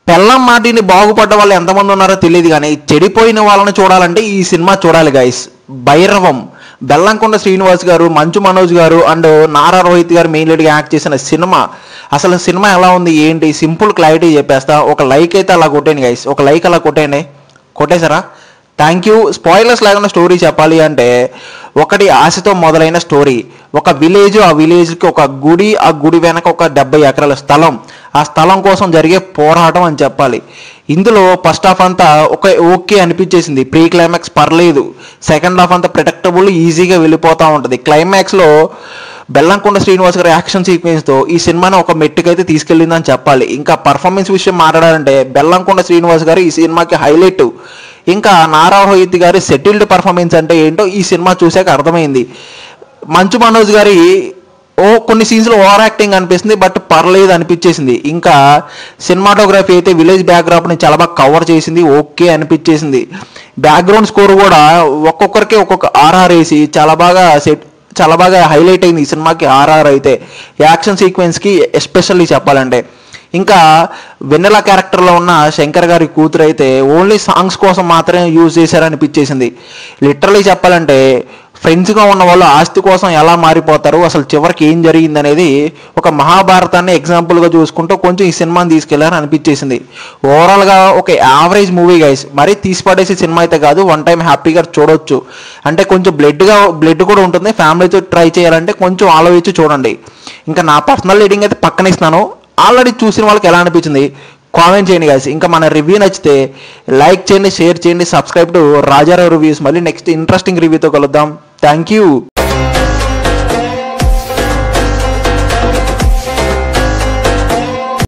పెళ్ళం మాటిని బాగుపడ్డ వాళ్ళు ఎంతమంది ఉన్నారో తెలియదు కానీ చెడిపోయిన వాళ్ళని చూడాలంటే ఈ సినిమా చూడాలి గైస్. భైరవం, బెల్లంకొండ శ్రీనివాస్ గారు, మంచు మనోజ్ గారు అండ్ నారా రోహిత్ గారు మెయిన్ లీడ్గా యాక్ట్ చేసిన సినిమా. అసలు సినిమా ఎలా ఉంది ఏంటి సింపుల్ క్లారిటీ చెప్పేస్తా. ఒక లైక్ అయితే అలా కొట్టేయండి గైస్, ఒక లైక్ అలా కొట్టేయండి. కొట్టేశారా? Thank you. స్పాయిలర్స్ లేకుండా స్టోరీ చెప్పాలి అంటే, ఒకటి ఆశతో మొదలైన స్టోరీ. ఒక విలేజ్, ఆ విలేజ్కి ఒక గుడి, ఆ గుడి వెనక ఒక 70 ఎకరాల స్థలం, ఆ స్థలం కోసం జరిగే పోరాటం అని చెప్పాలి. ఇందులో ఫస్ట్ హాఫ్ అంతా ఓకే అనిపించేసింది, ప్రీ క్లైమాక్స్ పర్లేదు, సెకండ్ హాఫ్ అంతా ప్రిడిక్టబుల్, ఈజీగా వెళ్ళిపోతూ ఉంటుంది. క్లైమాక్స్లో బెల్లంకొండ శ్రీనివాస్ గారి యాక్షన్ సీక్వెన్స్తో ఈ సినిమాని ఒక మెట్టుకైతే తీసుకెళ్ళిందని చెప్పాలి. ఇంకా పర్ఫార్మెన్స్ విషయం మాట్లాడాలంటే బెల్లంకొండ శ్రీనివాస్ గారు ఈ సినిమాకి హైలైట్. ఇంకా నారా రోహిత్ గారి సెటిల్డ్ పర్ఫార్మెన్స్ అంటే ఏంటో ఈ సినిమా చూసాక అర్థమైంది. మంచు మనోజ్ గారి కొన్ని సీన్స్లో ఓవర్ యాక్టింగ్ అనిపిస్తుంది, బట్ పర్లేదు అనిపించేసింది. ఇంకా సినిమాటోగ్రఫీ అయితే విలేజ్ బ్యాక్డ్రాప్ని చాలా బాగా కవర్ చేసింది, ఓకే అనిపించేసింది. బ్యాక్గ్రౌండ్ స్కోర్ కూడా ఒక్కొక్కరికి ఒక్కొక్క ఆర్ఆర్ వేసి చాలా బాగా హైలైట్ అయింది ఈ సినిమాకి ఆర్ఆర్ అయితే, యాక్షన్ సీక్వెన్స్కి ఎస్పెషల్లీ చెప్పాలంటే. ఇంకా వెన్నెల క్యారెక్టర్లో ఉన్న శంకర్ గారి కూతురు అయితే ఓన్లీ సాంగ్స్ కోసం మాత్రమే యూజ్ చేశారనిపించేసింది. లిటరలీ చెప్పాలంటే ఫ్రెండ్స్గా ఉన్న వాళ్ళు ఆస్తి కోసం ఎలా మారిపోతారు, అసలు చివరికి ఏం జరిగింది అనేది ఒక మహాభారతాన్ని ఎగ్జాంపుల్గా చూసుకుంటూ కొంచెం ఈ సినిమాని తీసుకెళ్లారని అనిపించేసింది. ఓవరాల్గా ఒక యావరేజ్ మూవీ గైస్, మరీ తీసి పడేసే సినిమా అయితే కాదు, వన్ టైం హ్యాపీగా చూడొచ్చు. అంటే కొంచెం బ్లడ్ కూడా ఉంటుంది, ఫ్యామిలీతో ట్రై చేయాలంటే కొంచెం ఆలోచించి చూడండి. ఇంకా నా పర్సనల్ రీడింగ్ అయితే పక్కన ఇస్తున్నాను, ఆల్రెడీ చూసిన వాళ్ళకి ఎలా అనిపించింది కామెంట్ చేయండి గైస్. ఇంకా మన రివ్యూ నచ్చితే లైక్ చేయండి, షేర్ చేయండి, సబ్స్క్రైబ్ టు రాజారావు రివ్యూస్. మళ్ళీ నెక్స్ట్ ఇంట్రెస్టింగ్ రివ్యూతో కలుద్దాం. Thank you.